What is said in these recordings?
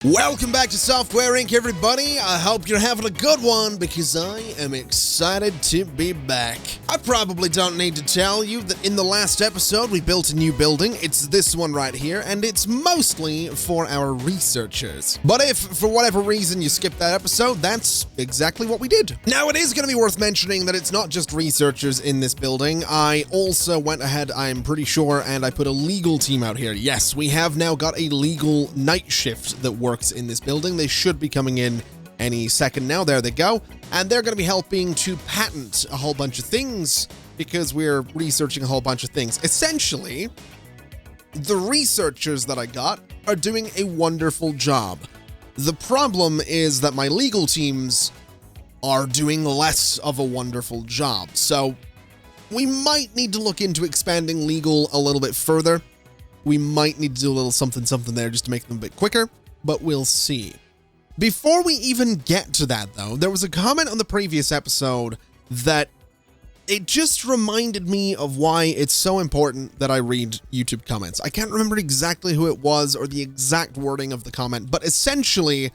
Welcome back to Software Inc., everybody. I hope you're having a good one because I am excited to be back. I probably don't need to tell you that in the last episode we built a new building. It's this one right here, and it's mostly for our researchers. But if for whatever reason you skipped that episode, that's exactly what we did. Now, it is going to be worth mentioning that it's not just researchers in this building. I also went ahead, I'm pretty sure, and I put a legal team out here. Yes, we have now got a legal night shift that works in this building. They should be coming in any second now. There they go. And they're going to be helping to patent a whole bunch of things because we're researching a whole bunch of things. Essentially, the researchers that I got are doing a wonderful job. The problem is that my legal teams are doing less of a wonderful job. So we might need to look into expanding legal a little bit further. We might need to do a little something there just to make them a bit quicker. But we'll see. Before we even get to that, though, there was a comment on the previous episode that it just reminded me of why it's so important that I read YouTube comments. I can't remember exactly who it was or the exact wording of the comment, but essentially,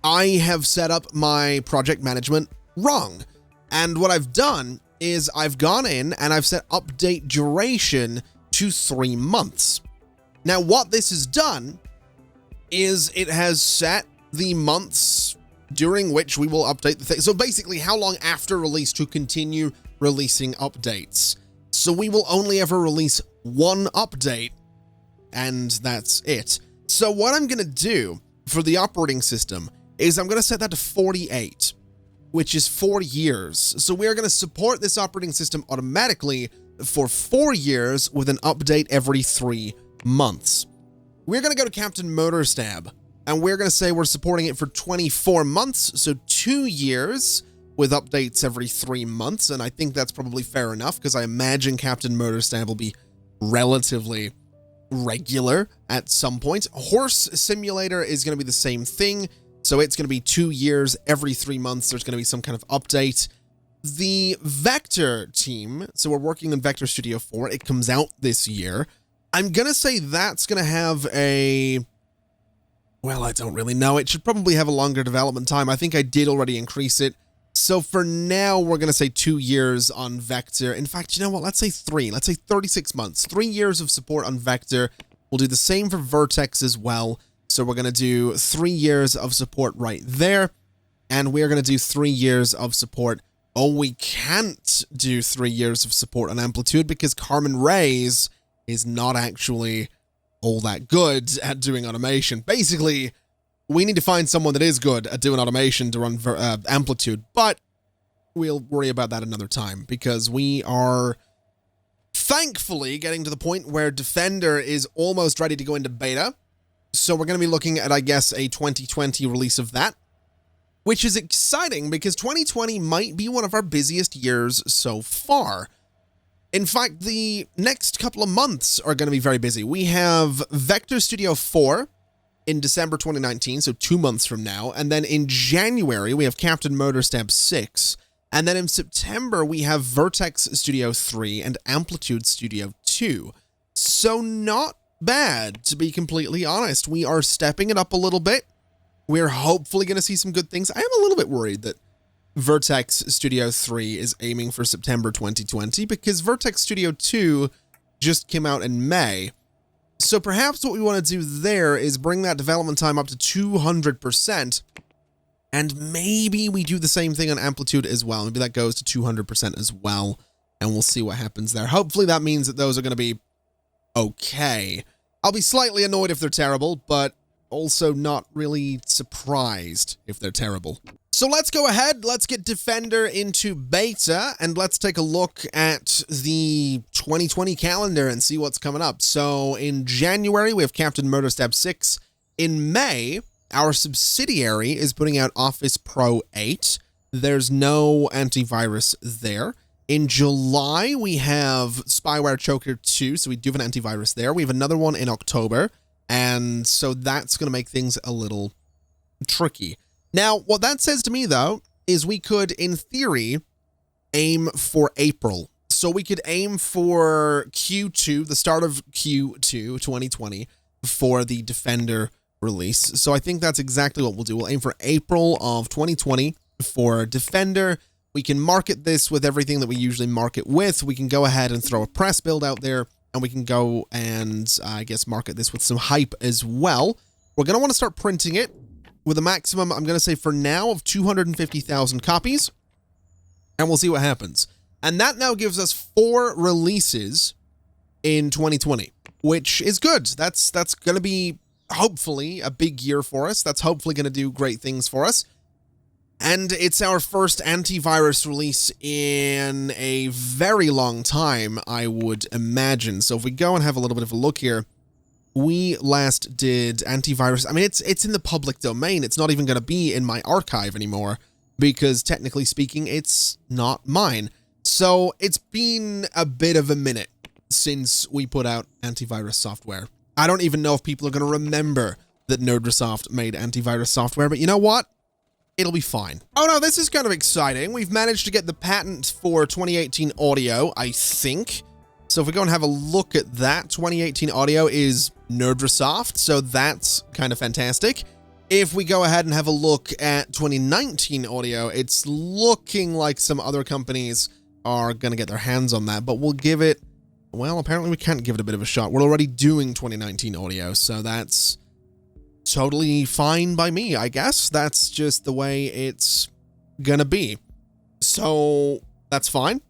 I have set up my project management wrong. And what I've done is I've gone in and I've set update duration to 3 months. Now, what this has done is it has set the months during which we will update the thing. So basically, how long after release to continue releasing updates. So we will only ever release one update, and that's it. So what I'm going to do for the operating system is I'm going to set that to 48, which is 4 years. So we are going to support this operating system automatically for 4 years with an update every 3 months. We're going to go to Captain Motorstab, and we're going to say we're supporting it for 24 months, so 2 years with updates every 3 months, and I think that's probably fair enough, because I imagine Captain Motorstab will be relatively regular at some point. Horse Simulator is going to be the same thing, so it's going to be 2 years every 3 months. There's going to be some kind of update. The Vector team, so we're working on Vector Studio 4. It comes out this year. I'm going to say that's going to have a... Well, I don't really know. It should probably have a longer development time. I think I did already increase it. So for now, we're going to say 2 years on Vector. In fact, you know what? Let's say 3. Let's say 36 months. 3 years of support on Vector. We'll do the same for Vertex as well. So we're going to do 3 years of support right there. And we're going to do 3 years of support. Oh, we can't do 3 years of support on Amplitude because Carmen Reyes is not actually all that good at doing automation. Basically, we need to find someone that is good at doing automation to run Amplitude, but we'll worry about that another time because we are thankfully getting to the point where Defender is almost ready to go into beta. So we're going to be looking at, I guess, a 2020 release of that, which is exciting because 2020 might be one of our busiest years so far. In fact, the next couple of months are going to be very busy. We have Vector Studio 4 in December 2019, so 2 months from now. And then in January, we have Captain Motorstab 6. And then in September, we have Vertex Studio 3 and Amplitude Studio 2. So not bad, to be completely honest. We are stepping it up a little bit. We're hopefully going to see some good things. I am a little bit worried that Vertex Studio 3 is aiming for September 2020 because Vertex Studio 2 just came out in May. So perhaps what we want to do there is bring that development time up to 200%, and maybe we do the same thing on Amplitude as well. Maybe that goes to 200% as well, and we'll see what happens there. Hopefully that means that those are going to be okay. I'll be slightly annoyed if they're terrible, but also not really surprised if they're terrible. So let's go ahead, let's get Defender into beta, and let's take a look at the 2020 calendar and see what's coming up. So in January, we have Captain Motorstab 6. In May, our subsidiary is putting out Office Pro 8. There's no antivirus there. In July, we have Spyware Choker 2, so we do have an antivirus there. We have another one in October, and so that's going to make things a little tricky. Now, what that says to me, though, is we could, in theory, aim for April. So we could aim for Q2, the start of Q2 2020, for the Defender release. So I think that's exactly what we'll do. We'll aim for April of 2020 for Defender. We can market this with everything that we usually market with. We can go ahead and throw a press build out there, and we can go and, I guess, market this with some hype as well. We're going to want to start printing it with a maximum, I'm going to say for now, of 250,000 copies, and we'll see what happens. And that now gives us 4 releases in 2020, which is good. That's going to be, hopefully, a big year for us. That's hopefully going to do great things for us. And it's our first antivirus release in a very long time, I would imagine. So if we go and have a little bit of a look here, we last did antivirus. I mean, it's in the public domain. It's not even going to be in my archive anymore because, technically speaking, it's not mine. So it's been a bit of a minute since we put out antivirus software. I don't even know if people are going to remember that Nerdrasoft made antivirus software, but you know what? It'll be fine. Oh no, this is kind of exciting. We've managed to get the patent for 2018 audio, I think. So if we go and have a look at that, 2018 audio is Nerdrasoft, so that's kind of fantastic. If we go ahead and have a look at 2019 audio, it's looking like some other companies are going to get their hands on that, but we'll give it, well, apparently we can't give it a bit of a shot. We're already doing 2019 audio, so that's totally fine by me, I guess. That's just the way it's gonna be. So that's fine.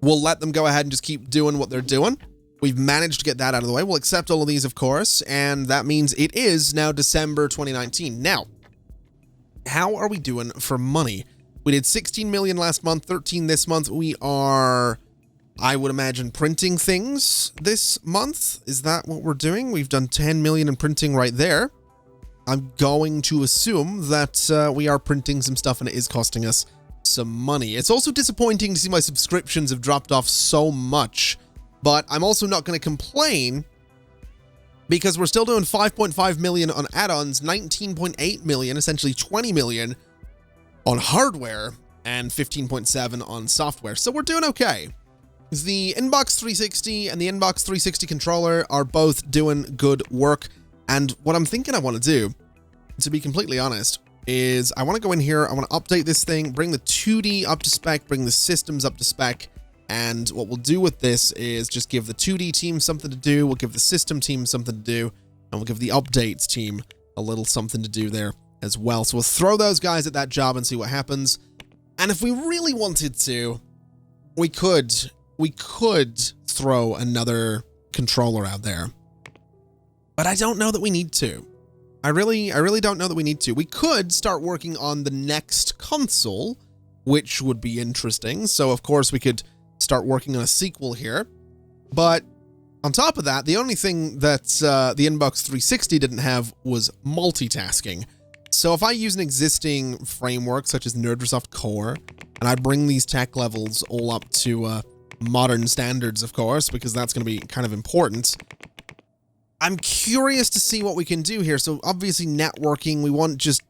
We'll let them go ahead and just keep doing what they're doing. We've managed to get that out of the way. We'll accept all of these, of course, and that means it is now December 2019. Now, how are we doing for money? We did 16 million last month, 13 this month. We are, I would imagine, printing things this month. Is that what we're doing? We've done 10 million in printing right there. I'm going to assume that we are printing some stuff and it is costing us some money. It's also disappointing to see my subscriptions have dropped off so much, but I'm also not going to complain because we're still doing 5.5 million on add-ons, 19.8 million, essentially 20 million on hardware, and 15.7 on software. So we're doing okay. The Inbox 360 and the Inbox 360 controller are both doing good work. And what I'm thinking I want to do, to be completely honest, is I want to go in here, I want to update this thing, bring the 2D up to spec, bring the systems up to spec, and what we'll do with this is just give the 2D team something to do, we'll give the system team something to do, and we'll give the updates team a little something to do there as well. So we'll throw those guys at that job and see what happens. And if we really wanted to, we could throw another controller out there. But I don't know that we need to. I really don't know that we need to. We could start working on the next console, which would be interesting. So, of course, we could start working on a sequel here. But on top of that, the only thing that the Inbox 360 didn't have was multitasking. So if I use an existing framework, such as Nerdrasoft Core, and I bring these tech levels all up to modern standards, of course, because that's going to be kind of important, I'm curious to see what we can do here. So obviously networking, we want just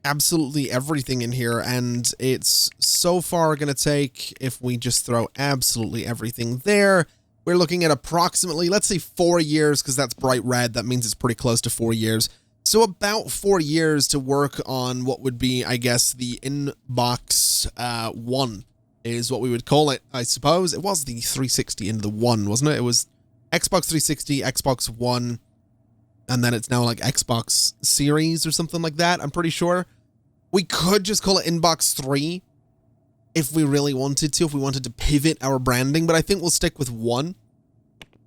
absolutely everything in here, and it's so far going to take, if we just throw absolutely everything there, we're looking at approximately, let's say 4 years, because that's bright red. That means it's pretty close to 4 years. So about 4 years to work on what would be, I guess, the Inbox 1 is what we would call it, I suppose. It was the 360 into the 1, wasn't it? It was Xbox 360, Xbox One, and then it's now like Xbox Series or something like that, I'm pretty sure. We could just call it Inbox 3 if we really wanted to, if we wanted to pivot our branding, but I think we'll stick with 1.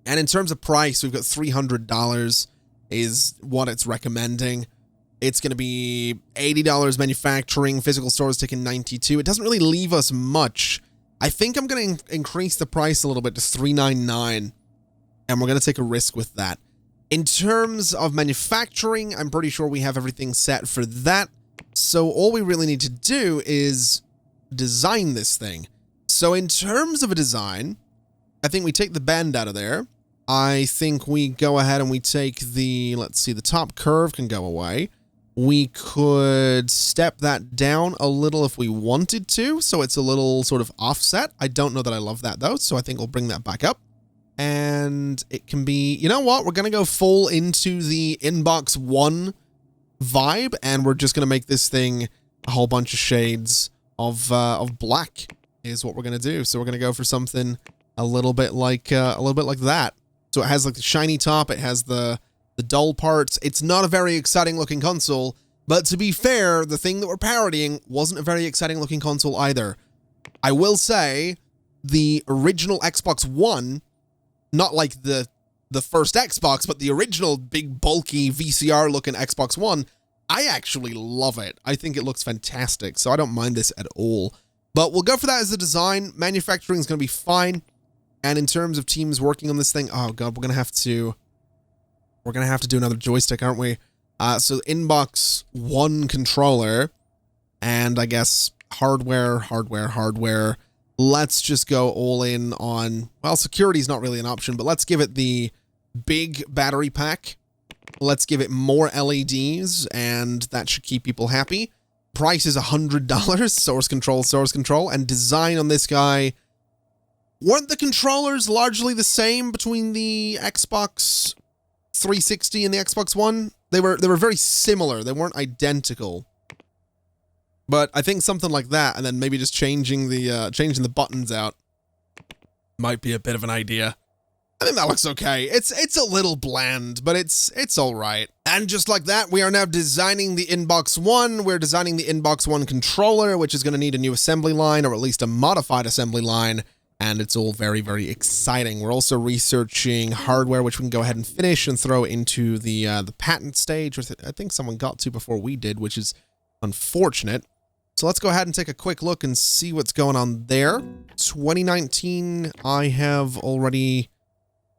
And in terms of price, we've got $300 is what it's recommending. It's going to be $80 manufacturing, physical stores taking $92. It doesn't really leave us much. I think I'm going to increase the price a little bit to $399, and we're going to take a risk with that. In terms of manufacturing, I'm pretty sure we have everything set for that. So all we really need to do is design this thing. So in terms of a design, I think we take the bend out of there. I think we go ahead and we take the, let's see, the top curve can go away. We could step that down a little if we wanted to, so it's a little sort of offset. I don't know that I love that though, so I think we'll bring that back up. And it can be, you know what? We're going to go full into the Inbox One vibe, and we're just going to make this thing a whole bunch of shades of black is what we're going to do. So we're going to go for something a little bit like that. So it has like the shiny top. It has the dull parts. It's not a very exciting looking console, but to be fair, the thing that we're parodying wasn't a very exciting looking console either. I will say the original Xbox One, not like the first Xbox, but the original big bulky VCR looking Xbox One, I actually love it. I think it looks fantastic, so I don't mind this at all. But we'll go for that as the design. Manufacturing is going to be fine. And in terms of teams working on this thing, oh god, we're going to have to do another joystick, aren't we? So Inbox One controller, and I guess hardware. Let's just go all in on, well, security is not really an option, but let's give it the big battery pack. Let's give it more LEDs, and that should keep people happy. Price is $100, source control, and design on this guy. Weren't the controllers largely the same between the Xbox 360 and the Xbox One? They were very similar. They weren't identical. But I think something like that, and then maybe just changing the buttons out might be a bit of an idea. I think that looks okay. It's a little bland, but it's all right. And just like that, we are now designing the Inbox One. We're designing the Inbox One controller, which is going to need a new assembly line, or at least a modified assembly line. And it's all very, very exciting. We're also researching hardware, which we can go ahead and finish and throw into the patent stage, which I think someone got to before we did, which is unfortunate. So let's go ahead and take a quick look and see what's going on there. 2019, I have already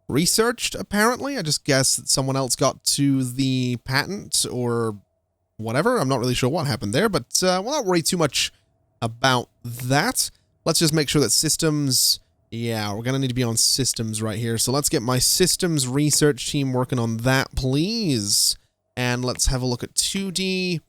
researched, apparently. I just guess that someone else got to the patent or whatever. I'm not really sure what happened there, but we'll not worry too much about that. Let's just make sure that systems, yeah, we're going to need to be on systems right here. So let's get my systems research team working on that, please. And let's have a look at 2D,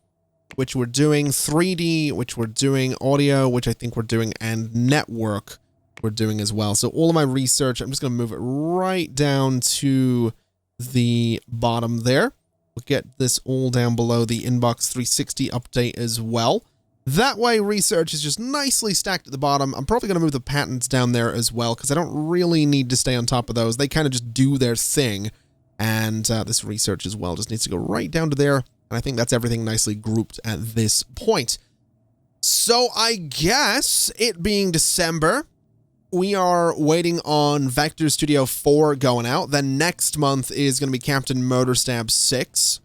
which we're doing, 3D, which we're doing, audio, which I think we're doing, and network we're doing as well. So all of my research, I'm just going to move it right down to the bottom there. We'll get this all down below the Inbox 360 update as well. That way, research is just nicely stacked at the bottom. I'm probably going to move the patents down there as well, because I don't really need to stay on top of those. They kind of just do their thing. And this research as well just needs to go right down to there. And I think that's everything nicely grouped at this point. So I guess, it being December, we are waiting on Vector Studio 4 going out. Then next month is going to be Captain Motorstab 6.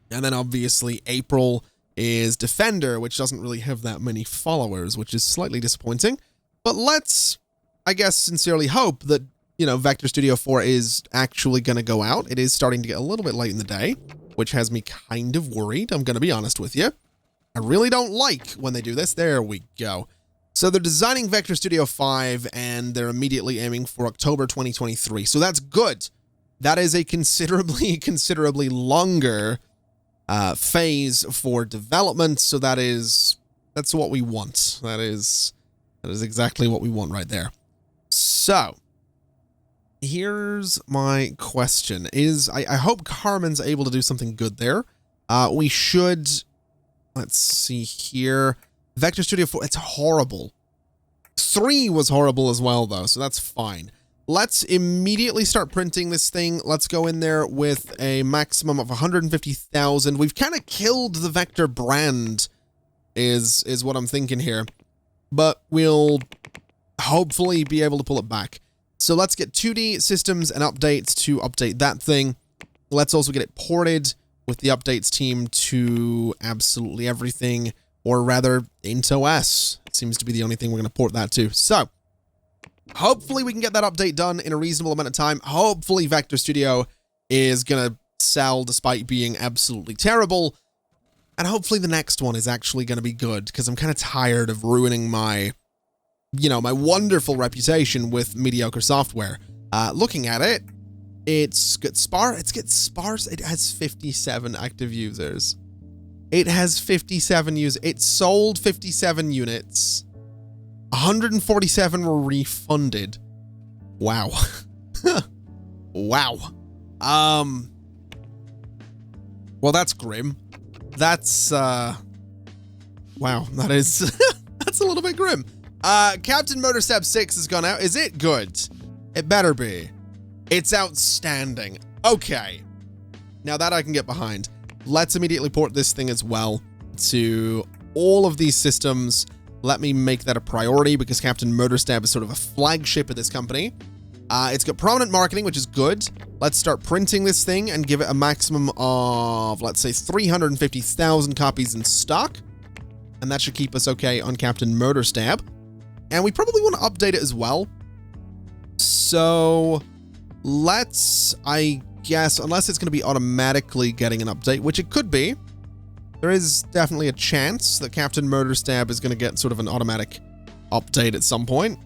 And then obviously April is Defender, which doesn't really have that many followers, which is slightly disappointing. But let's, I guess, sincerely hope that, you know, Vector Studio 4 is actually going to go out. It is starting to get a little bit late in the day, which has me kind of worried, I'm going to be honest with you. I really don't like when they do this. There we go. So they're designing Vector Studio 5, and they're immediately aiming for October 2023. So that's good. That is a considerably longer phase for development, so that's what we want. That is exactly what we want right there. So here's my question: I hope Carmen's able to do something good there. We should, let's see here. Vector Studio 4, it's horrible. 3 was horrible as well though, so that's fine. Let's immediately start printing this thing. Let's go in there with a maximum of 150,000. We've kind of killed the Vector brand, is what I'm thinking here. But we'll hopefully be able to pull it back. So let's get 2D systems and updates to update that thing. Let's also get it ported with the updates team to absolutely everything, or rather, IntOS. It seems to be the only thing we're going to port that to. So hopefully we can get that update done in a reasonable amount of time. Hopefully Vector Studio is going to sell despite being absolutely terrible. And hopefully the next one is actually going to be good, because I'm kind of tired of ruining my, you know, my wonderful reputation with mediocre software. Looking at it, it's got sparse. It has 57 active users. It has 57 users. It sold 57 units. 147 were refunded. Wow. Wow. Well, that's grim. That's, wow, that is, that's a little bit grim. Captain Motorstab 6 has gone out. Is it good? It better be. It's outstanding. Okay. Now that I can get behind. Let's immediately port this thing as well to all of these systems. Let me make that a priority because Captain Motorstab is sort of a flagship of this company. It's got prominent marketing, which is good. Let's start printing this thing and give it a maximum of, let's say, 350,000 copies in stock. And that should keep us okay on Captain Motorstab. And we probably want to update it as well. So let's, I guess, unless it's going to be automatically getting an update, which it could be, there is definitely a chance that Captain Motorstab is going to get sort of an automatic update at some point,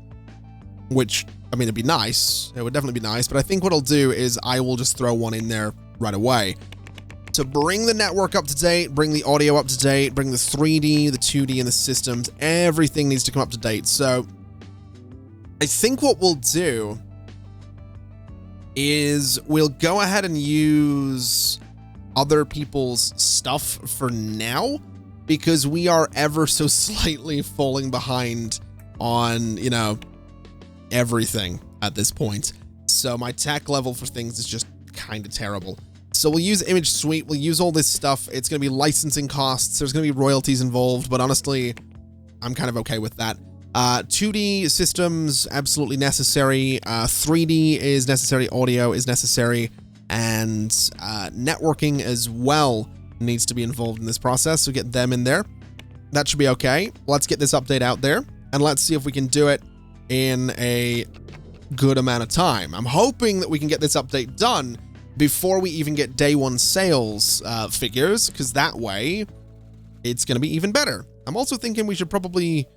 which, I mean, it'd be nice. It would definitely be nice, but I think what I'll do is I will just throw one in there right away. To bring the network up to date, bring the audio up to date, bring the 3D, the 2D, and the systems, everything needs to come up to date. So I think what we'll do is we'll go ahead and use other people's stuff for now because we are ever so slightly falling behind on, you know, everything at this point. So my tech level for things is just kind of terrible. So we'll use Image Suite, we'll use all this stuff. It's going to be licensing costs, there's going to be royalties involved, but honestly, I'm kind of okay with that. 2D systems, absolutely necessary. 3D is necessary, audio is necessary, and networking as well needs to be involved in this process, so get them in there. That should be okay. Let's get this update out there, and let's see if we can do it in a good amount of time. I'm hoping that we can get this update done before we even get day one sales figures, because that way it's going to be even better. I'm also thinking we should probably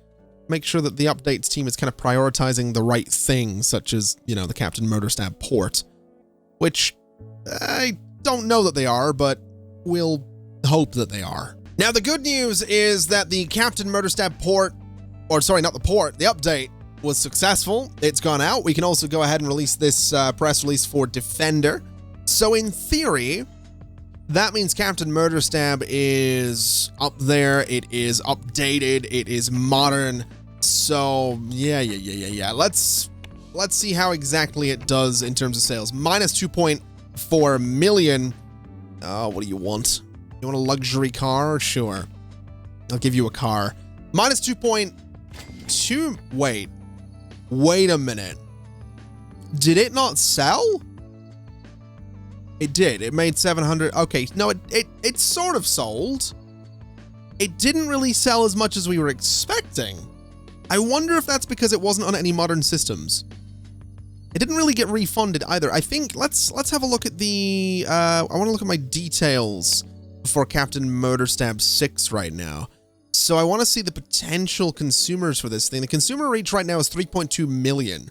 make sure that the updates team is kind of prioritizing the right things, such as, you know, the Captain Motorstab port, which I don't know that they are, but we'll hope that they are. Now, the good news is that the Captain Motorstab port, or sorry, not the port, the update was successful. It's gone out. We can also go ahead and release this press release for Defender. So in theory, that means Captain Motorstab is up there. It is updated. It is modern. So yeah. Let's see how exactly it does in terms of sales. Minus 2.4 million. Oh, what do you want? You want a luxury car? Sure. I'll give you a car. Minus 2.2. Wait a minute. Did it not sell? It did. It made 700. Okay, no, it sort of sold. It didn't really sell as much as we were expecting. I wonder if that's because it wasn't on any modern systems. It didn't really get refunded either. I think let's have a look at the I want to look at my details for Captain Motorstab 6 right now. So I want to see the potential consumers for this thing. The consumer reach right now is 3.2 million.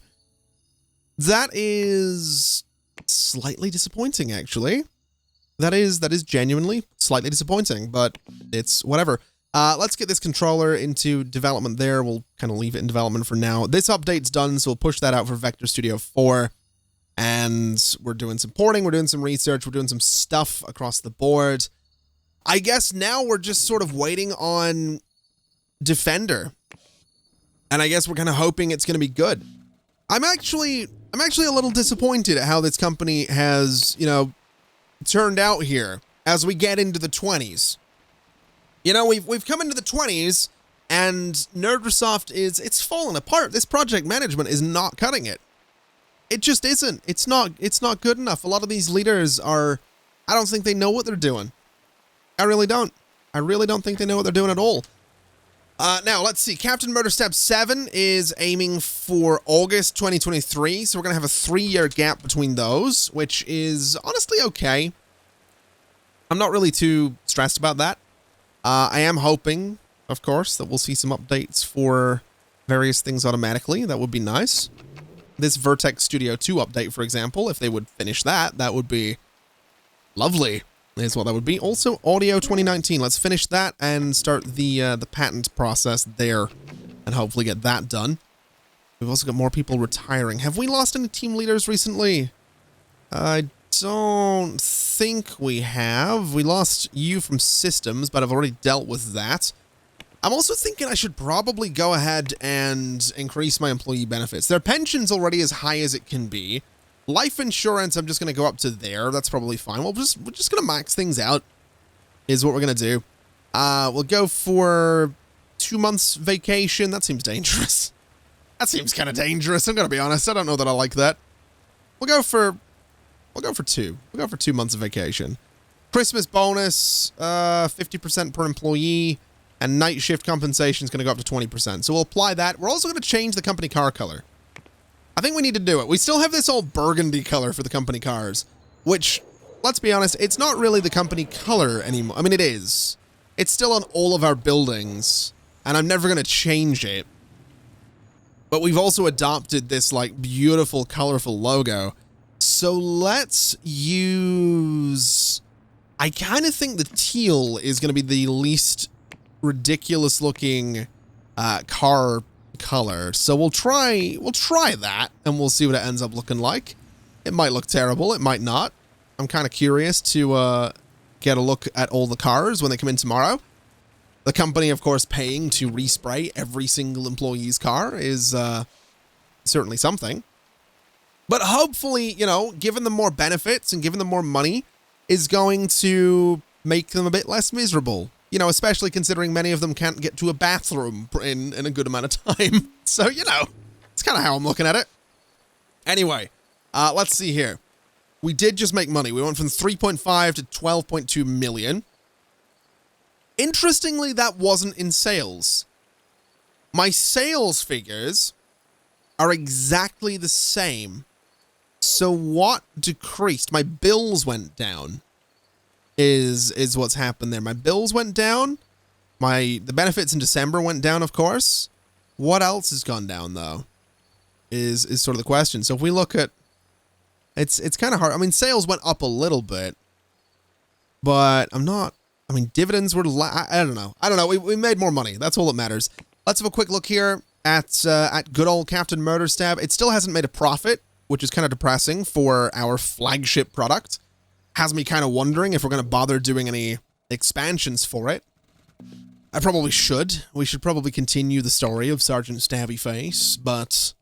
That is slightly disappointing, actually. That is genuinely slightly disappointing, but it's whatever. Let's get this controller into development there. We'll kind of leave it in development for now. This update's done, so we'll push that out for Vector Studio 4. And we're doing some porting, we're doing some research, we're doing some stuff across the board. I guess now we're just sort of waiting on Defender. And I guess we're kind of hoping it's going to be good. I'm actually a little disappointed at how this company has, you know, turned out here as we get into the 20s. You know, we've come into the 20s and Nerdosoft it's fallen apart. This project management is not cutting it. It just isn't. It's not good enough. A lot of these leaders are, I don't think they know what they're doing. I really don't. I really don't think they know what they're doing at all. Now, let's see. Captain Motorstab 7 is aiming for August 2023, so we're going to have a 3-year gap between those, which is honestly okay. I'm not really too stressed about that. I am hoping, of course, that we'll see some updates for various things automatically. That would be nice. This Vertex Studio 2 update, for example, if they would finish that, that would be lovely. Is what that would be. Also, Audio 2019. Let's finish that and start the patent process there, and hopefully get that done. We've also got more people retiring. Have we lost any team leaders recently? I don't think we have. We lost you from systems, but I've already dealt with that. I'm also thinking I should probably go ahead and increase my employee benefits. Their pension's already as high as it can be. Life insurance, I'm just going to go up to there. That's probably fine. We're just going to max things out is what we're going to do. We'll go for 2 months vacation. That seems dangerous. That seems kind of dangerous. I'm going to be honest. I don't know that I like that. We'll go for 2. We'll go for 2 months of vacation. Christmas bonus, 50% per employee. And night shift compensation is going to go up to 20%. So we'll apply that. We're also going to change the company car color. I think we need to do it. We still have this old burgundy color for the company cars, which, let's be honest, it's not really the company color anymore. I mean, it is. It's still on all of our buildings, and I'm never going to change it. But we've also adopted this, like, beautiful, colorful logo. So let's use... I kind of think the teal is going to be the least ridiculous looking car color. So we'll try that, and we'll see what it ends up looking like. It might look terrible. It might not. I'm kind of curious to get a look at all the cars when they come in tomorrow. The company, of course, paying to respray every single employee's car is certainly something. But hopefully, you know, giving them more benefits and giving them more money is going to make them a bit less miserable. You know, especially considering many of them can't get to a bathroom in a good amount of time. So, you know, it's kind of how I'm looking at it. Anyway, let's see here. We did just make money. We went from 3.5 to 12.2 million. Interestingly, that wasn't in sales. My sales figures are exactly the same. So what decreased? My bills went down. Is what's happened there. My bills went down. The benefits in December went down, of course. What else has gone down, though? Is sort of the question. So if we look at... It's kind of hard. I mean, sales went up a little bit. But I'm not... I mean, dividends were... I don't know. I don't know. We made more money. That's all that matters. Let's have a quick look here at good old Captain Murderstab. It still hasn't made a profit, which is kind of depressing for our flagship product. Has me kind of wondering if we're going to bother doing any expansions for it. I probably should. We should probably continue the story of Sergeant Stabby Face, but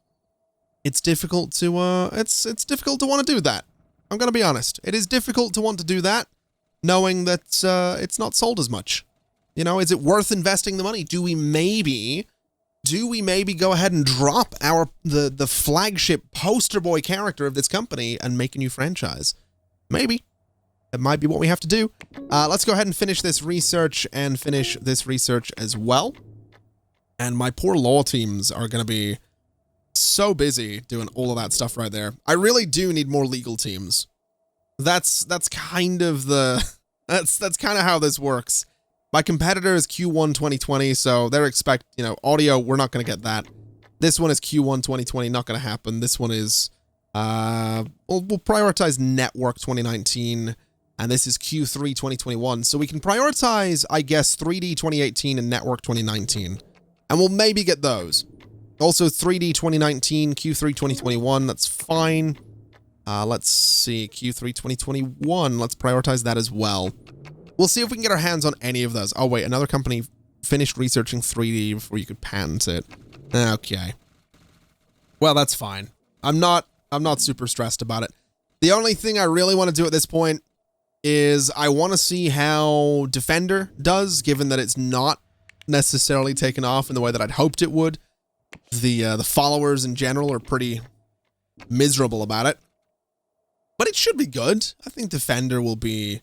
it's difficult to it's difficult to want to do that. I'm going to be honest. It is difficult to want to do that, knowing that it's not sold as much. You know, is it worth investing the money? Do we maybe go ahead and drop the flagship poster boy character of this company and make a new franchise? Maybe. It might be what we have to do. Let's go ahead and finish this research and finish this research as well. And my poor law teams are going to be so busy doing all of that stuff right there. I really do need more legal teams. That's kind of the... That's kind of how this works. My competitor is Q1 2020, so they're you know, audio, we're not going to get that. This one is Q1 2020, not going to happen. This one is... we'll prioritize Network 2019. And this is Q3 2021. So we can prioritize, I guess, 3D 2018 and Network 2019. And we'll maybe get those. Also 3D 2019, Q3 2021. That's fine. Let's see. Q3 2021. Let's prioritize that as well. We'll see if we can get our hands on any of those. Oh, wait. Another company finished researching 3D before you could patent it. Okay. Well, that's fine. I'm not super stressed about it. The only thing I really want to do at this point is I want to see how Defender does, given that it's not necessarily taken off in the way that I'd hoped it would. The followers in general are pretty miserable about it. But it should be good. I think Defender will be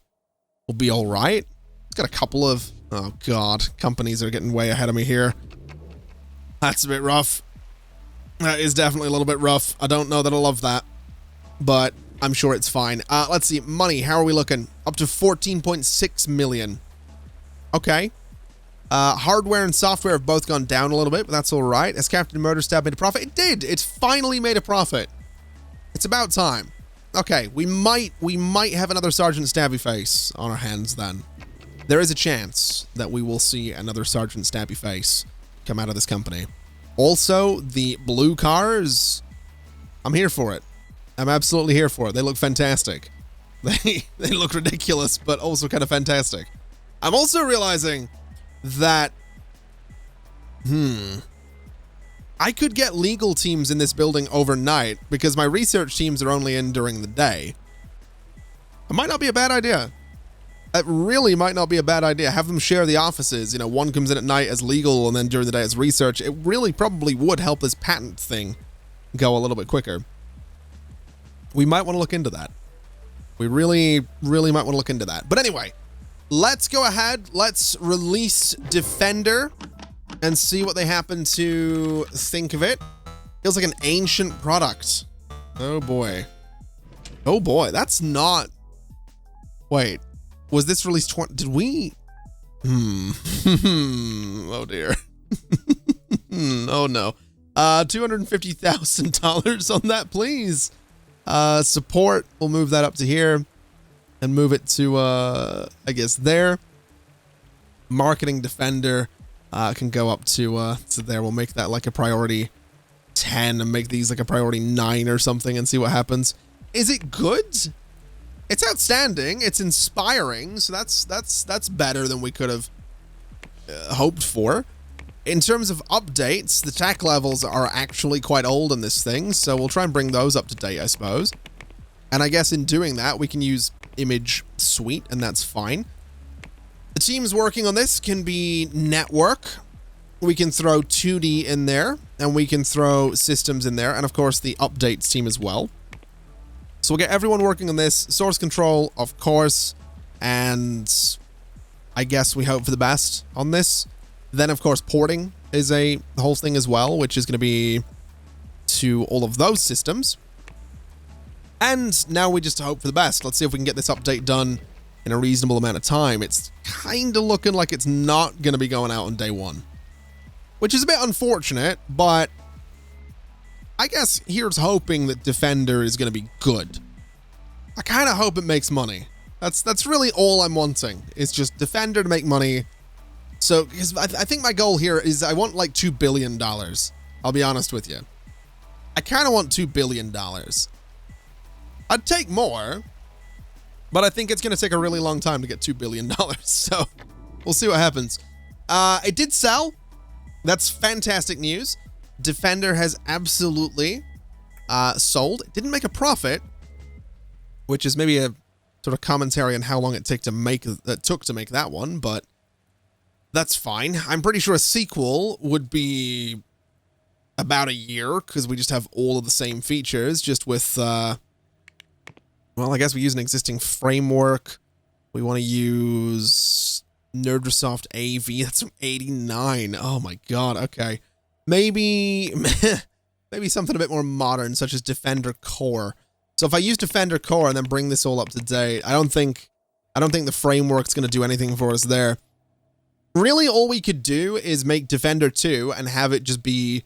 all right. It's got a couple of... Oh, God. Companies are getting way ahead of me here. That's a bit rough. That is definitely a little bit rough. I don't know that I love that. But I'm sure it's fine. Let's see. Money. How are we looking? Up to 14.6 million. Okay. Hardware and software have both gone down a little bit, but that's all right. Has Captain Murderstab made a profit? It did. It's finally made a profit. It's about time. Okay. We might have another Sergeant Stabby Face on our hands then. There is a chance that we will see another Sergeant Stabby Face come out of this company. Also, the blue cars, I'm here for it. I'm absolutely here for it. They look fantastic. They look ridiculous, but also kind of fantastic. I'm also realizing that, I could get legal teams in this building overnight because my research teams are only in during the day. It might not be a bad idea. It really might not be a bad idea. Have them share the offices. You know, one comes in at night as legal and then during the day as research. It really probably would help this patent thing go a little bit quicker. We might want to look into that. We really, really might want to look into that. But anyway, let's go ahead. Let's release Defender and see what they happen to think of it. Feels like an ancient product. Oh boy. Oh boy, that's not... Wait, was this released did we... Oh dear. Oh no. $250,000 on that, please. Support, we'll move that up to here and move it to, I guess there. Marketing Defender can go up to there. We'll make that like a priority 10 and make these like a priority 9 or something and see what happens. Is it good? It's outstanding. It's inspiring. So that's better than we could have hoped for. In terms of updates, the tech levels are actually quite old in this thing, so we'll try and bring those up to date, I suppose. And I guess in doing that, we can use Image Suite, and that's fine. The teams working on this can be network. We can throw 2D in there, and we can throw systems in there, and of course the updates team as well. So we'll get everyone working on this. Source control, of course, and I guess we hope for the best on this. Then, of course, porting is a whole thing as well, which is going to be to all of those systems. And now we just hope for the best. Let's see if we can get this update done in a reasonable amount of time. It's kind of looking like it's not going to be going out on day one, which is a bit unfortunate, but I guess here's hoping that Defender is going to be good. I kind of hope it makes money. That's really all I'm wanting, is just Defender to make money. So, because I think my goal here is I want like $2 billion. I'll be honest with you. I kind of want $2 billion. I'd take more, but I think it's going to take a really long time to get $2 billion. So, we'll see what happens. It did sell. That's fantastic news. Defender has absolutely sold. It didn't make a profit, which is maybe a sort of commentary on how long it took to make that one, but that's fine. I'm pretty sure a sequel would be about a year because we just have all of the same features, just with, well, I guess we use an existing framework. We want to use Nerdrasoft AV. That's from 89. Oh my God. Okay. Maybe something a bit more modern, such as Defender Core. So if I use Defender Core and then bring this all up to date, I don't think the framework's going to do anything for us there. Really, all we could do is make Defender 2 and have it just be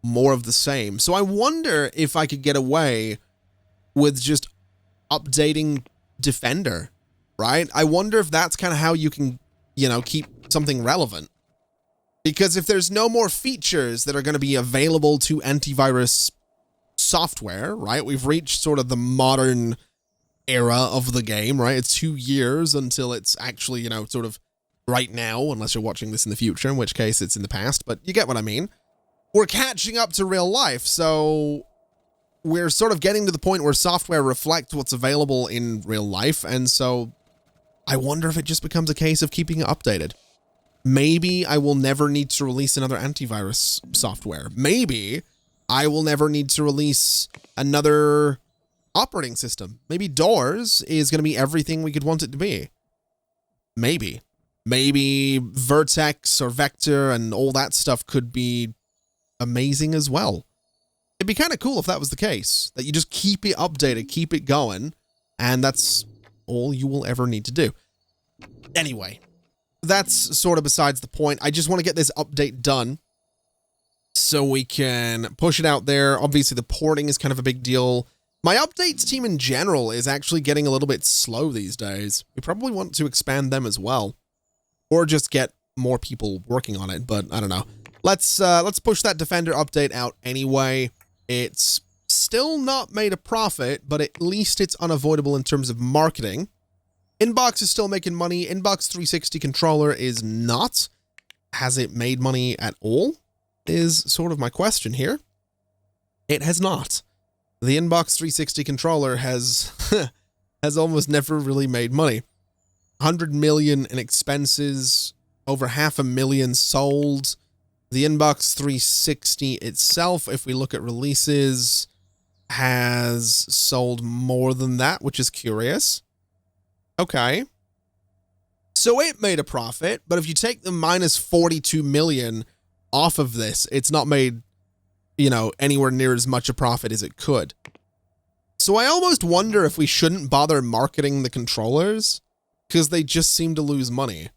more of the same. So I wonder if I could get away with just updating Defender, right? I wonder if that's kind of how you can, you know, keep something relevant. Because if there's no more features that are going to be available to antivirus software, right? We've reached sort of the modern era of the game, right? It's 2 years until it's actually, you know, sort of right now, unless you're watching this in the future, in which case it's in the past, but you get what I mean. We're catching up to real life, so we're sort of getting to the point where software reflects what's available in real life, and so I wonder if it just becomes a case of keeping it updated. Maybe I will never need to release another antivirus software. Maybe I will never need to release another operating system. Maybe Doors is going to be everything we could want it to be. Maybe. Maybe Vertex or Vector and all that stuff could be amazing as well. It'd be kind of cool if that was the case, that you just keep it updated, keep it going, and that's all you will ever need to do. Anyway, that's sort of besides the point. I just want to get this update done so we can push it out there. Obviously, the porting is kind of a big deal. My updates team in general is actually getting a little bit slow these days. We probably want to expand them as well. Or just get more people working on it, but I don't know. Let's push that Defender update out anyway. It's still not made a profit, but at least it's unavoidable in terms of marketing. Inbox is still making money. Inbox 360 controller is not. Has it made money at all? Is sort of my question here. It has not. The Inbox 360 controller has has almost never really made money. 100 million in expenses, over 500,000 sold. The Inbox 360 itself, if we look at releases, has sold more than that, which is curious. Okay. So it made a profit, but if you take the minus 42 million off of this, it's not made, you know, anywhere near as much a profit as it could. So I almost wonder if we shouldn't bother marketing the controllers, because they just seem to lose money.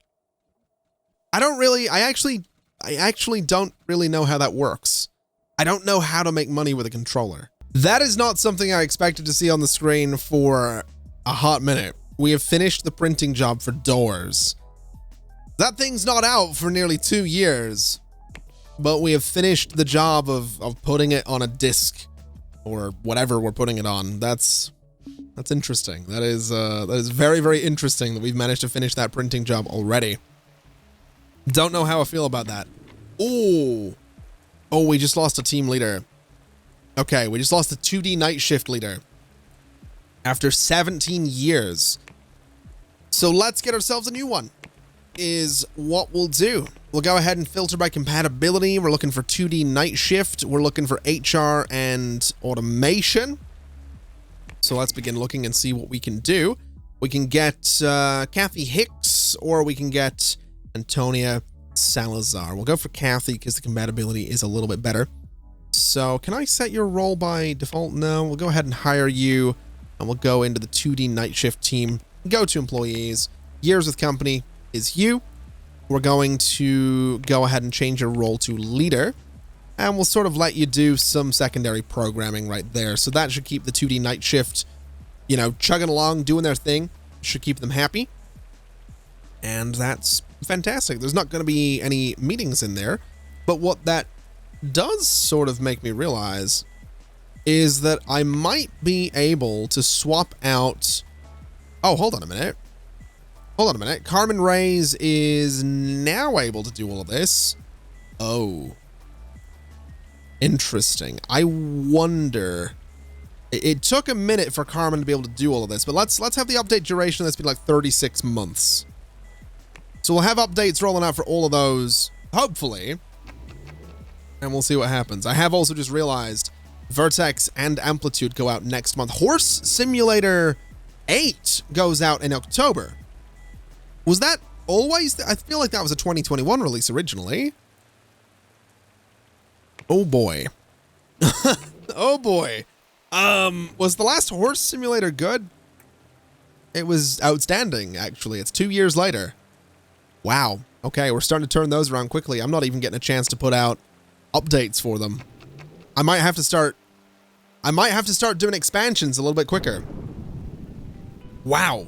I actually don't really know how that works. I don't know how to make money with a controller. That is not something I expected to see on the screen for a hot minute. We have finished the printing job for doors. That thing's not out for nearly 2 years, but we have finished the job of putting it on a disc or whatever we're putting it on. That's interesting. That is very, very interesting that we've managed to finish that printing job already. Don't know how I feel about that. Oh, we just lost a team leader. Okay, we just lost the 2D night shift leader after 17 years. So let's get ourselves a new one, is what we'll do. We'll go ahead and filter by compatibility. We're looking for 2D night shift. We're looking for HR and automation. So let's begin looking and see what we can do. We can get Kathy Hicks, or we can get Antonia Salazar. We'll go for Kathy because the compatibility is a little bit better. So can I set your role by default? No, we'll go ahead and hire you, and we'll go into the 2D night shift team. Go to employees. Years with company is you. We're going to go ahead and change your role to leader, and we'll sort of let you do some secondary programming right there. So that should keep the 2D night shift, you know, chugging along, doing their thing. Should keep them happy. And that's fantastic. There's not going to be any meetings in there, but what that does sort of make me realize is that I might be able to swap out... Oh, hold on a minute. Hold on a minute. Carmen Reyes is now able to do all of this. Oh. Interesting. I wonder... It took a minute for Carmen to be able to do all of this, but let's have the update duration. That's been like 36 months. So we'll have updates rolling out for all of those, hopefully. And we'll see what happens. I have also just realized Vertex and Amplitude go out next month. Horse Simulator 8 goes out in October. Was that always? I feel like that was a 2021 release originally. Oh boy. Oh boy. Was the last Horse Simulator good? It was outstanding, actually. It's 2 years later. Wow. Okay, we're starting to turn those around quickly. I'm not even getting a chance to put out updates for them. I might have to start doing expansions a little bit quicker. Wow.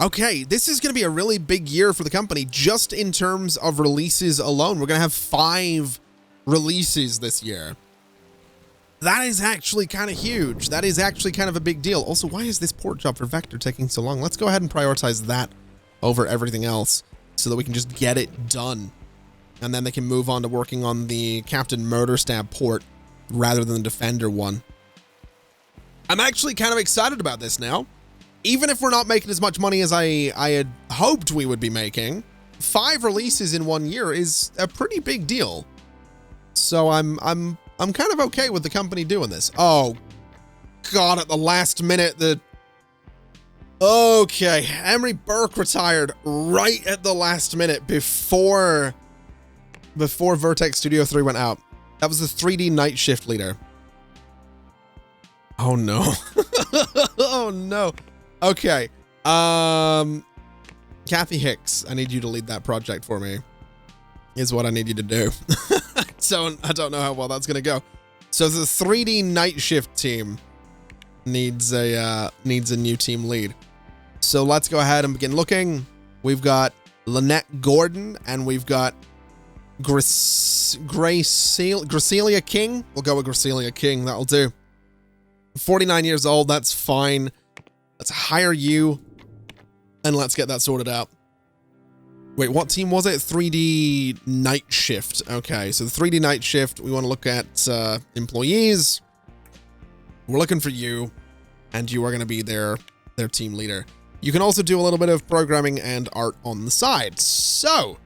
Okay, this is going to be a really big year for the company, just in terms of releases alone. We're going to have 5 releases this year. That is actually kind of huge. That is actually kind of a big deal. Also, why is this port job for Vector taking so long? Let's go ahead and prioritize that over everything else so that we can just get it done. And then they can move on to working on the Captain Murderstab port rather than the Defender one. I'm actually kind of excited about this now. Even if we're not making as much money as I had hoped we would be making, 5 releases in 1 year is a pretty big deal. So I'm kind of okay with the company doing this. Oh, God, at the last minute, Okay, Emery Burke retired right at the last minute before Vertex Studio 3 went out. That was the 3D night shift leader. Oh, no. Oh, no. Okay. Kathy Hicks, I need you to lead that project for me, is what I need you to do. So I don't know how well that's going to go. So the 3D night shift team needs a new team lead. So let's go ahead and begin looking. We've got Lynette Gordon and we've got Gracelia King? We'll go with Gracelia King. That'll do. 49 years old. That's fine. Let's hire you. And let's get that sorted out. Wait, what team was it? 3D Night Shift. Okay, so the 3D Night Shift, we want to look at employees. We're looking for you, and you are going to be their team leader. You can also do a little bit of programming and art on the side. So,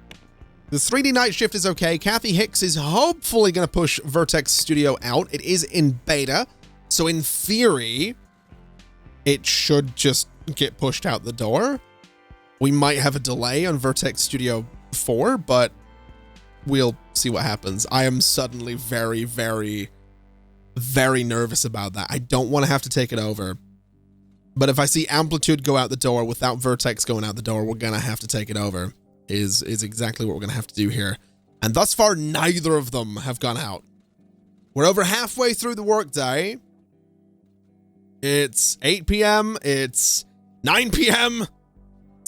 the 3D Night Shift is okay. Kathy Hicks is hopefully going to push Vertex Studio out. It is in beta, so in theory, it should just get pushed out the door. We might have a delay on Vertex Studio 4, but we'll see what happens. I am suddenly very, very, very nervous about that. I don't want to have to take it over. But if I see Amplitude go out the door without Vertex going out the door, we're going to have to take it over, is exactly what we're going to have to do here. And thus far, neither of them have gone out. We're over halfway through the workday. It's 8 p.m. It's 9 p.m.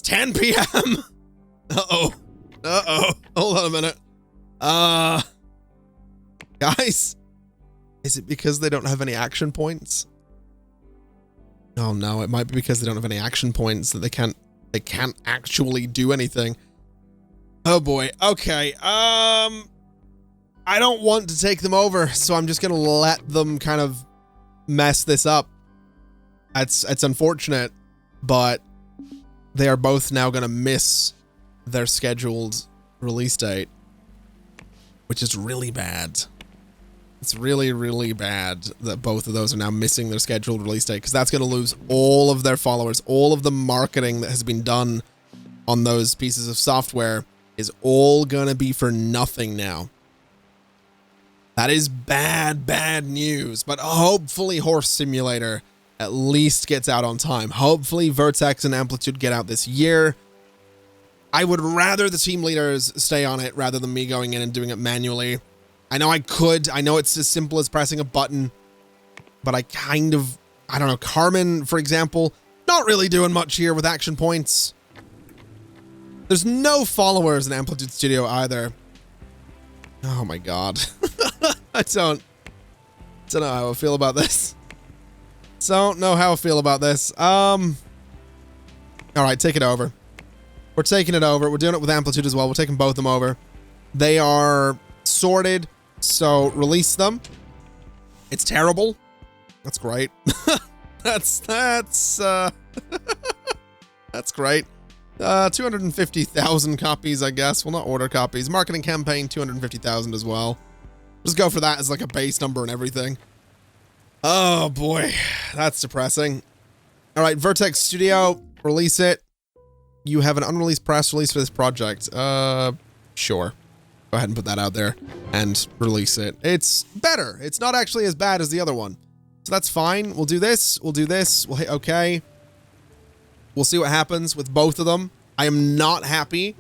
10 p.m. Uh-oh. Hold on a minute. Guys, is it because they don't have any action points? Oh no, it might be because they don't have any action points that they can't actually do anything. Oh boy. Okay. I don't want to take them over, so I'm just gonna let them kind of mess this up. It's unfortunate, but they are both now going to miss their scheduled release date, which is really bad. It's really, really bad that both of those are now missing their scheduled release date, because that's going to lose all of their followers. All of the marketing that has been done on those pieces of software is all going to be for nothing now. That is bad, bad news, but hopefully Horse Simulator at least gets out on time. Hopefully Vertex and Amplitude get out this year. I would rather the team leaders stay on it rather than me going in and doing it manually. I know I could. I know it's as simple as pressing a button, but I don't know. Carmen, for example, not really doing much here with action points. There's no followers in Amplitude Studio either. Oh my god. I don't know how I feel about this. Don't know how I feel about this. All right, take it over. We're taking it over. We're doing it with Amplitude as well. We're taking both of them over. They are sorted, so release them. It's terrible. That's great. that's great. 250,000 copies, I guess. Well, not order copies. Marketing campaign, 250,000 as well. Just go for that as like a base number and everything. Oh boy, that's depressing. All right, Vertex Studio, release it. You have an unreleased press release for this project. Sure. Go ahead and put that out there and release it. It's better. It's not actually as bad as the other one. So that's fine. We'll do this. We'll do this. We'll hit OK. We'll see what happens with both of them. I am not happy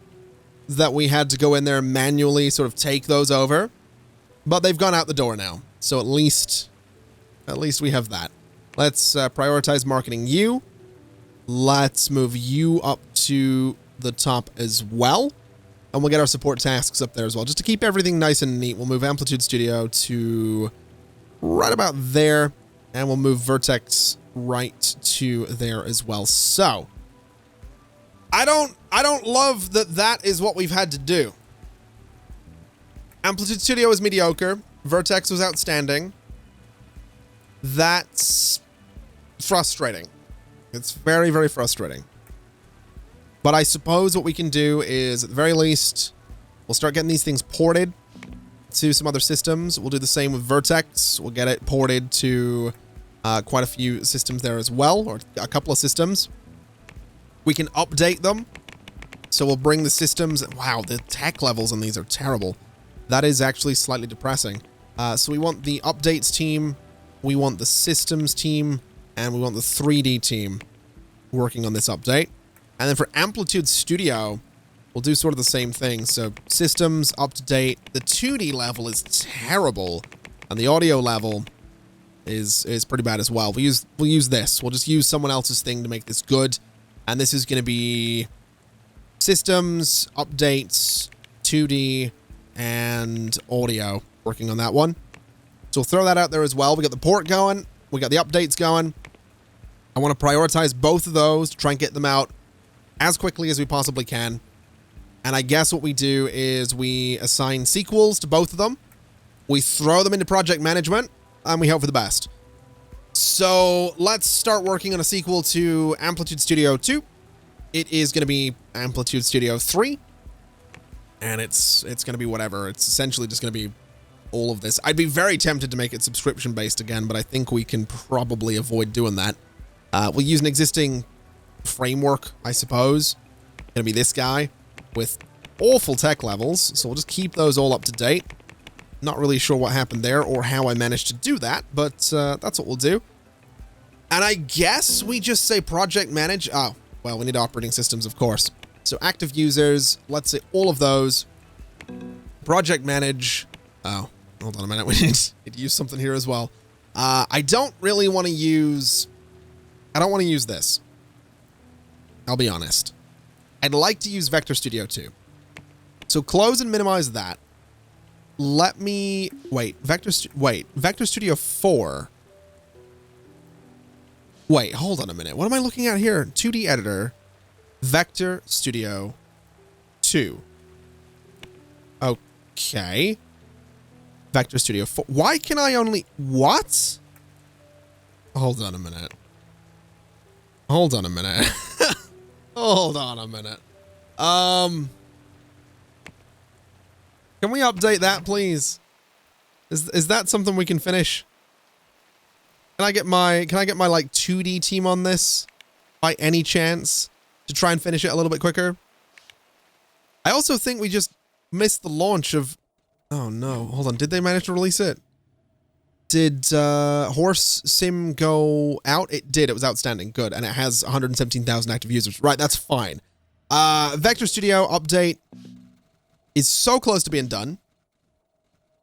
that we had to go in there and manually sort of take those over, but they've gone out the door now. So at least we have that. Let's prioritize marketing you. Let's move you up to the top as well. And we'll get our support tasks up there as well. Just to keep everything nice and neat, we'll move Amplitude Studio to right about there. And we'll move Vertex right to there as well. So, I don't love that is what we've had to do. Amplitude Studio is mediocre. Vertex was outstanding. That's frustrating. It's very, very frustrating. But I suppose what we can do is, at the very least, we'll start getting these things ported to some other systems. We'll do the same with Vertex. We'll get it ported to quite a few systems there as well, or a couple of systems. We can update them. So we'll bring the systems. Wow, the tech levels on these are terrible. That is actually slightly depressing. So we want the updates team, we want the systems team, and we want the 3D team working on this update. And then for Amplitude Studio, we'll do sort of the same thing. So systems, up to date. The 2D level is terrible, and the audio level is pretty bad as well. We'll use this. We'll just use someone else's thing to make this good. And this is going to be systems, updates, 2D, and audio working on that one. So we'll throw that out there as well. We got the port going. We got the updates going. I want to prioritize both of those to try and get them out as quickly as we possibly can. And I guess what we do is we assign sequels to both of them. We throw them into project management, and we hope for the best. So let's start working on a sequel to Amplitude Studio 2. It is going to be Amplitude Studio 3. And it's going to be whatever. It's essentially just going to be all of this. I'd be very tempted to make it subscription-based again, but I think we can probably avoid doing that. We'll use an existing framework, I suppose. Going to be this guy with awful tech levels, so we'll just keep those all up to date. Not really sure what happened there or how I managed to do that, but that's what we'll do. And I guess we just say project manage. Oh, well, we need operating systems, of course. So active users, let's say all of those. Project manage. Oh, hold on a minute. We need to use something here as well. I don't really want to use... I don't want to use this. I'll be honest. I'd like to use Vector Studio 2. So close and minimize that. Let me... Wait, Vector Studio 4. Wait, hold on a minute. What am I looking at here? 2D editor. Vector Studio 2. Okay. Vector Studio 4. Why can I only... What? Hold on a minute. Hold on a minute. Hold on a minute. Can we update that, please? Is that something we can finish? Can I get my like 2D team on this by any chance to try and finish it a little bit quicker? I also think we just missed the launch of... Oh no, hold on. Did they manage to release it? Did Horse Sim go out? It did. It was outstanding. Good. And it has 117,000 active users. Right, that's fine. Vector Studio update is so close to being done.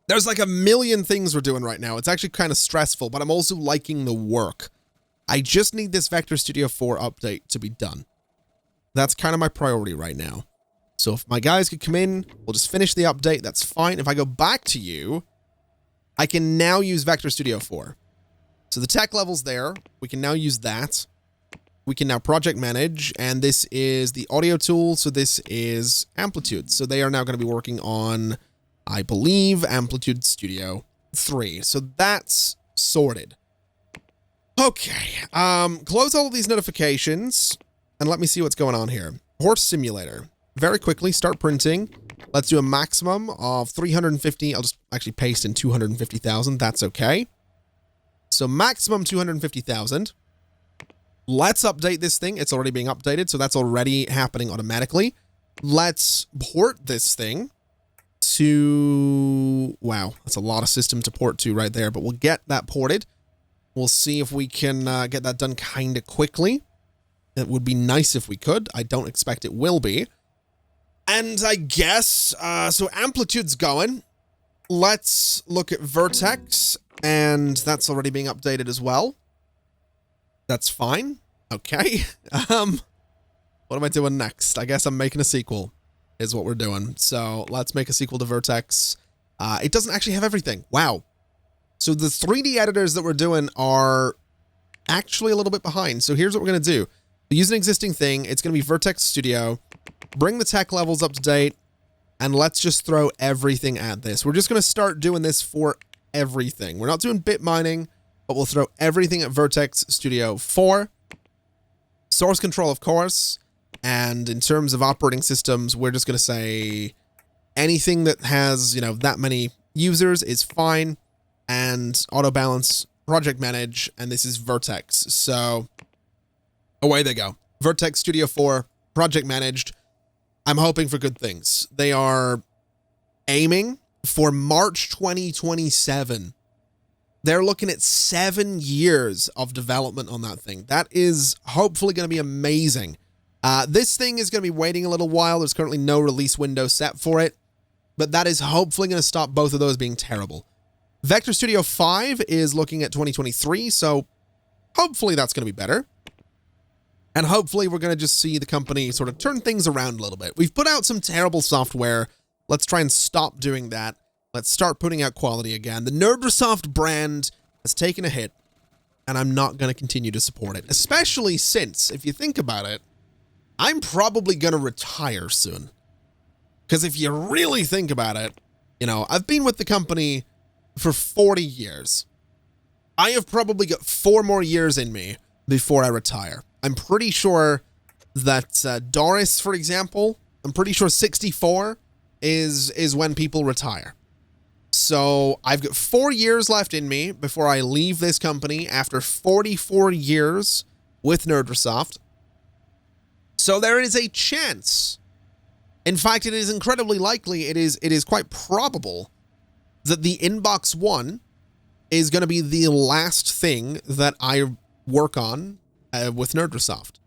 There's like a million things we're doing right now. It's actually kind of stressful, but I'm also liking the work. I just need this Vector Studio 4 update to be done. That's kind of my priority right now. So if my guys could come in, we'll just finish the update. That's fine. If I go back to you, I can now use Vector Studio 4. So the tech level's there. We can now use that. We can now project manage, and this is the audio tool. So this is Amplitude. So they are now going to be working on, I believe, Amplitude Studio 3. So that's sorted. Okay. Close all of these notifications, and let me see what's going on here. Horse Simulator. Very quickly, start printing. Let's do a maximum of 350. I'll just actually paste in 250,000. That's okay. So maximum 250,000. Let's update this thing. It's already being updated, so that's already happening automatically. Let's port this thing to... Wow, that's a lot of system to port to right there, but we'll get that ported. We'll see if we can get that done kind of quickly. It would be nice if we could. I don't expect it will be. And I guess, so Amplitude's going. Let's look at Vertex, and that's already being updated as well. That's fine. Okay. What am I doing next? I guess I'm making a sequel, is what we're doing. So let's make a sequel to Vertex. It doesn't actually have everything. Wow. So the 3D editors that we're doing are actually a little bit behind. So here's what we're going to do. We use an existing thing. It's going to be Vertex Studio. Bring the tech levels up to date, and let's just throw everything at this. We're just going to start doing this for everything. We're not doing bit mining, but we'll throw everything at Vertex Studio 4. Source control, of course. And in terms of operating systems, we're just going to say anything that has, you know, that many users is fine. And auto balance, project manage, and this is Vertex. So away they go. Vertex Studio 4, project managed. I'm hoping for good things. They are aiming for March 2027. They're looking at 7 years of development on that thing. That is hopefully going to be amazing. This thing is going to be waiting a little while. There's currently no release window set for it, but that is hopefully going to stop both of those being terrible. Vector Studio 5 is looking at 2023, so hopefully that's going to be better. And hopefully we're going to just see the company sort of turn things around a little bit. We've put out some terrible software Let's try and stop doing that. Let's start putting out quality again. The NerdResoft brand has taken a hit, and I'm not going to continue to support it. Especially since, if you think about it, I'm probably going to retire soon. Because if you really think about it, you know, I've been with the company for 40 years. I have probably got 4 more years in me before I retire. I'm pretty sure that Doris, for example, I'm pretty sure 64 is when people retire. So I've got 4 years left in me before I leave this company after 44 years with NerdResoft. So there is a chance. In fact, it is incredibly likely, it is quite probable that the Inbox One is going to be the last thing that I work on with NerdResoft.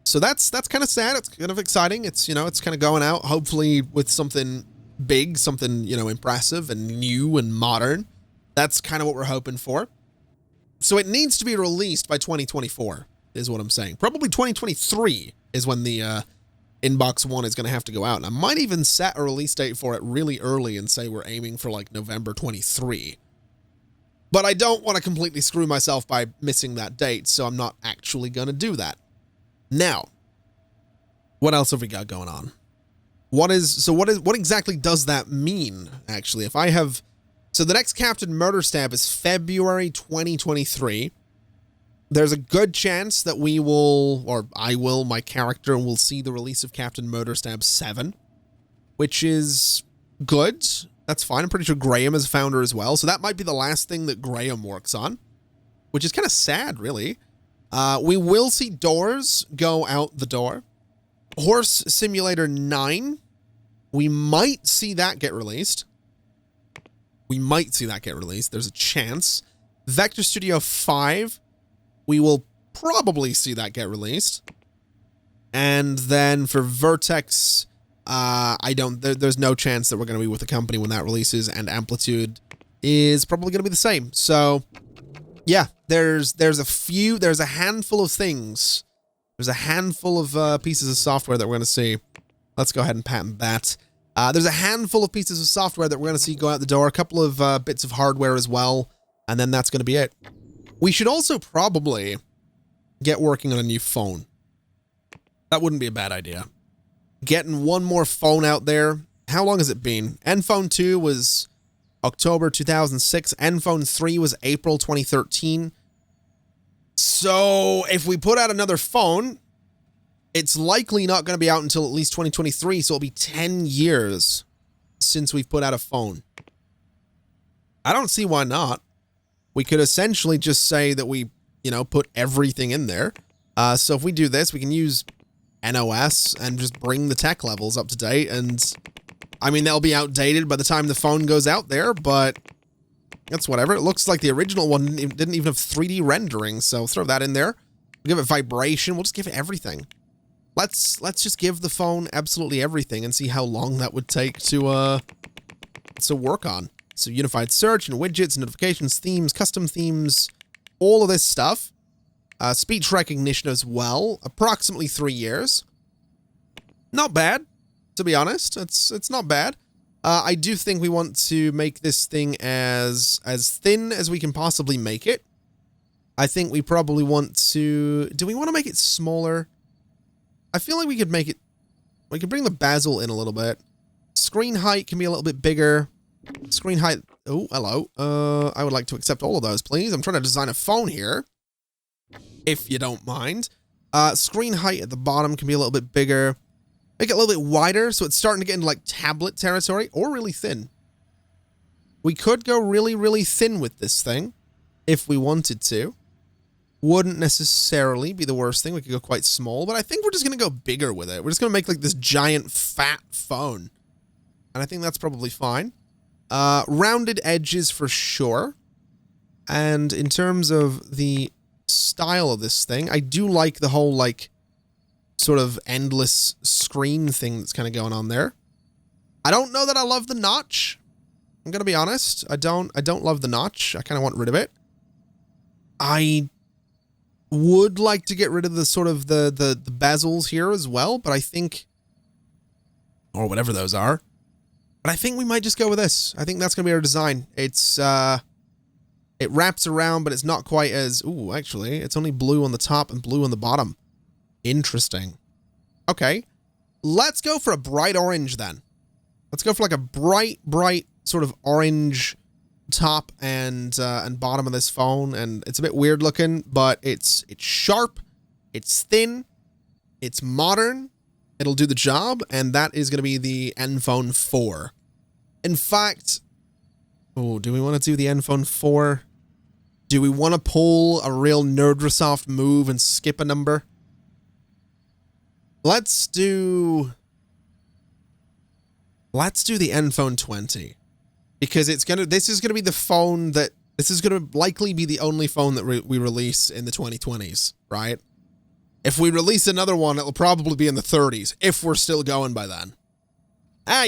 So that's kind of sad. It's kind of exciting. It's, you know, it's kind of going out, hopefully with something big, something, you know, impressive and new and modern. That's kind of what we're hoping for. So it needs to be released by 2024 is what I'm saying. Probably 2023 is when the Inbox One is going to have to go out. And I might even set a release date for it really early and say we're aiming for like November 23. But I don't want to completely screw myself by missing that date, so I'm not actually going to do that. Now, what else have we got going on? What exactly does that mean, actually? If I have... So the next Captain Murder Stab is February 2023. There's a good chance that we will, or I will, my character will see the release of Captain Murder Stab 7, which is good. That's fine. I'm pretty sure Graham is founder as well, so that might be the last thing that Graham works on, which is kind of sad, really. We will see Doors go out the door. Horse Simulator 9, we might see that get released. There's a chance. Vector Studio 5, we will probably see that get released. And then for Vertex, there's no chance that we're going to be with the company when that releases, and Amplitude is probably going to be the same. So, yeah, there's a handful of things. There's a handful of pieces of software that we're going to see. Let's go ahead and patent that. There's a handful of pieces of software that we're going to see go out the door, a couple of bits of hardware as well, and then that's going to be it. We should also probably get working on a new phone. That wouldn't be a bad idea. Getting one more phone out there. How long has it been? Nphone 2 was October 2006. Nphone 3 was April 2013. So if we put out another phone, it's likely not going to be out until at least 2023. So it'll be 10 years since we've put out a phone. I don't see why not. We could essentially just say that we, you know, put everything in there. So if we do this, we can use NOS and just bring the tech levels up to date. And I mean, they'll be outdated by the time the phone goes out there, but that's whatever. It looks like the original one didn't even have 3D rendering, so throw that in there. We'll give it vibration. We'll just give it everything. Let's just give the phone absolutely everything and see how long that would take to work on. So unified search and widgets, notifications, themes, custom themes, all of this stuff. Speech recognition as well. Approximately 3 years. Not bad, to be honest. It's not bad. I do think we want to make this thing as thin as we can possibly make it. I think we probably want to... Do we want to make it smaller? I feel like we could make it... We could bring the bezel in a little bit. Screen height can be a little bit bigger. Screen height... Oh, hello. I would like to accept all of those, please. I'm trying to design a phone here, if you don't mind. Screen height at the bottom can be a little bit bigger. Make it a little bit wider, so it's starting to get into, like, tablet territory, or really thin. We could go really, really thin with this thing, if we wanted to. Wouldn't necessarily be the worst thing. We could go quite small, but I think we're just going to go bigger with it. We're just going to make, like, this giant, fat phone. And I think that's probably fine. Rounded edges for sure. And in terms of the style of this thing, I do like the whole, like, sort of endless screen thing that's kind of going on there. I don't know that I love the notch. I'm going to be honest. I don't love the notch. I kind of want rid of it. I would like to get rid of the sort of the bezels here as well, but I think, or whatever those are. But I think we might just go with this. I think that's going to be our design. It's, it wraps around, but it's not quite as... Ooh, actually, it's only blue on the top and blue on the bottom. Interesting. Okay. Let's go for a bright orange then. Let's go for like a bright sort of orange top and bottom of this phone. And it's a bit weird looking, but it's sharp, it's thin, it's modern, it'll do the job, and that is going to be the Enphone 4. In fact, oh, do we want to do the Enphone 4? Do we want to pull a real Nerdrosoft move and skip a number? Let's do the Enphone 20. Because this is gonna be the phone that, this is gonna likely be the only phone that we release in the 2020s, right? If we release another one, it'll probably be in the 30s, if we're still going by then.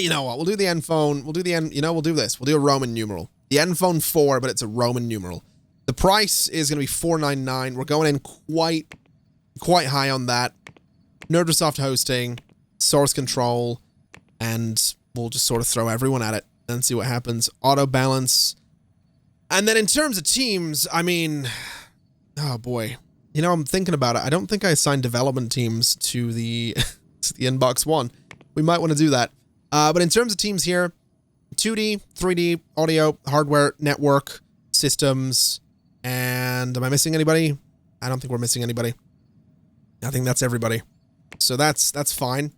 You know what? We'll do the Enphone, we'll do this. We'll do a Roman numeral. The Enphone 4, but it's a Roman numeral. The price is gonna be $499. We're going in quite high on that. Nerdrosoft hosting, source control, and we'll just sort of throw everyone at it and see what happens. Auto balance. And then in terms of teams, I mean, oh boy. You know, I'm thinking about it. I don't think I assigned development teams to the, to the Inbox One. We might want to do that. But in terms of teams here, 2D, 3D, audio, hardware, network, systems, and am I missing anybody? I don't think we're missing anybody. I think that's everybody. So that's fine.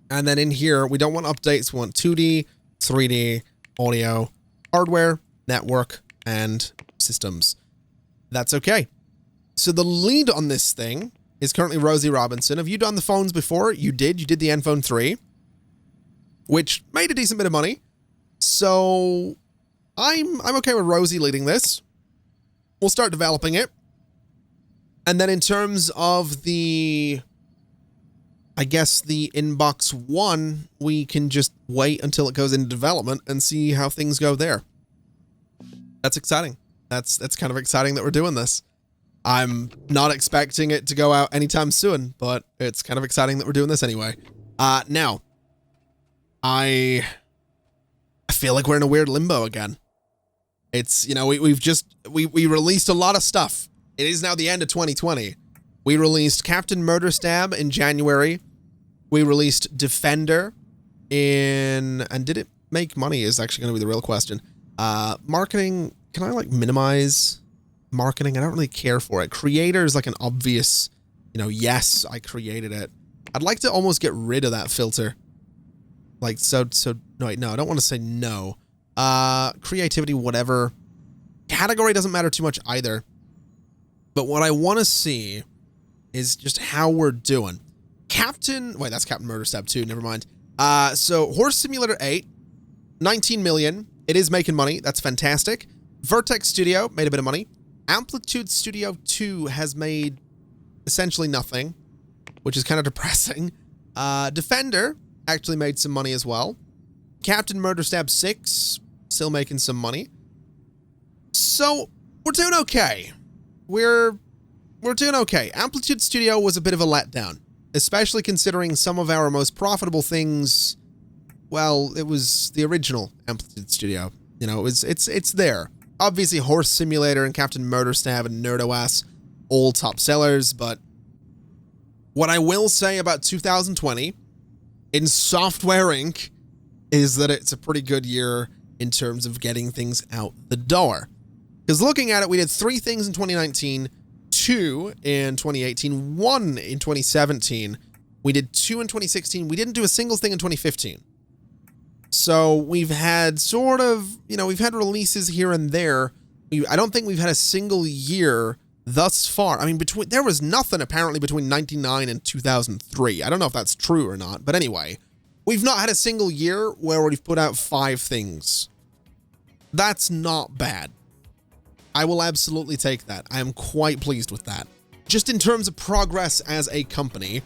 And then in here, we don't want updates. We want 2D, 3D, audio, hardware, network, and systems. That's okay. So the lead on this thing is currently Rosie Robinson. Have you done the phones before? You did. You did the Enphone 3, which made a decent bit of money. So I'm okay with Rosie leading this. We'll start developing it. And then in terms of the, I guess, the Inbox One, we can just wait until it goes into development and see how things go there. That's exciting. That's kind of exciting that we're doing this. I'm not expecting it to go out anytime soon, but it's kind of exciting that we're doing this anyway. Now, I feel like we're in a weird limbo again. It's, you know, we released a lot of stuff. It is now the end of 2020. We released Captain Murderstab in January. We released Defender and did it make money is actually going to be the real question. Marketing, can I like minimize marketing? I don't really care for it. Creator is like an obvious, you know, yes, I created it. I'd like to almost get rid of that filter. Like, no, I don't want to say no. Creativity, whatever. Category doesn't matter too much either. But what I want to see is just how we're doing. Wait, that's Captain Murderstab 2, never mind. So Horse Simulator 8, 19 million. It is making money. That's fantastic. Vertex Studio made a bit of money. Amplitude Studio 2 has made essentially nothing, which is kind of depressing. Defender actually made some money as well. Captain Murderstab 6, still making some money. So, we're doing okay. We're doing okay. Amplitude Studio was a bit of a letdown, especially considering some of our most profitable things, well, it was the original Amplitude Studio. You know, it's there. Obviously, Horse Simulator and Captain Murderstab and NerdOS, all top sellers, but what I will say about 2020 in Software Inc. is that it's a pretty good year in terms of getting things out the door. Because looking at it, we did 3 things in 2019, 2 in 2018, 1 in 2017. We did 2 in 2016. We didn't do a single thing in 2015. So we've had sort of, you know, we've had releases here and there. I don't think we've had a single year thus far. I mean, there was nothing apparently between 1999 and 2003. I don't know if that's true or not, but anyway, we've not had a single year where we've put out 5 things. That's not bad. I will absolutely take that. I am quite pleased with that. Just in terms of progress as a company,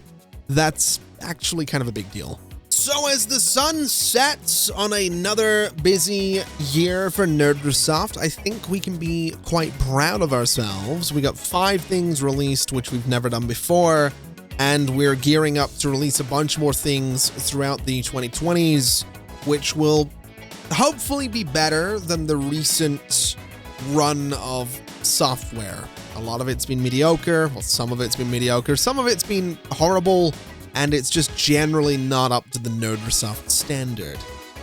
that's actually kind of a big deal. So as the sun sets on another busy year for Nerdrosoft, I think we can be quite proud of ourselves. We got 5 things released, which we've never done before, and we're gearing up to release a bunch more things throughout the 2020s. which will hopefully be better than the recent run of software. A lot of it's been mediocre. Well, some of it's been mediocre. Some of it's been horrible, and it's just generally not up to the Nerdsoft standard.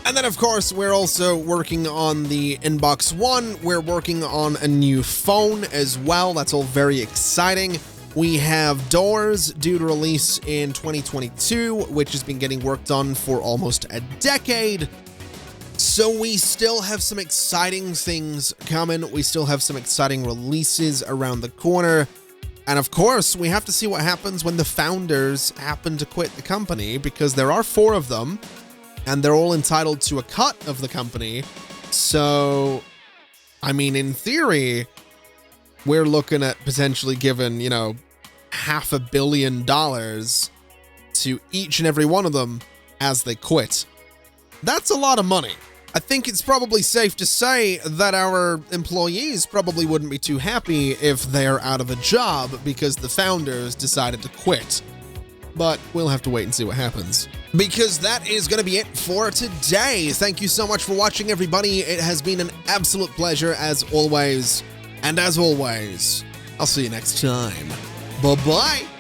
And then, of course, we're also working on the Inbox One. We're working on a new phone as well. That's all very exciting. We have Doors due to release in 2022, which has been getting worked on for almost a decade. So we still have some exciting things coming. We still have some exciting releases around the corner. And of course, we have to see what happens when the founders happen to quit the company, because there are 4 of them, and they're all entitled to a cut of the company. So, I mean, in theory, we're looking at potentially giving, you know, $500 million to each and every one of them as they quit. That's a lot of money. I think it's probably safe to say that our employees probably wouldn't be too happy if they're out of a job because the founders decided to quit. But we'll have to wait and see what happens. Because that is going to be it for today. Thank you so much for watching, everybody. It has been an absolute pleasure as always. And as always, I'll see you next time. Bye-bye.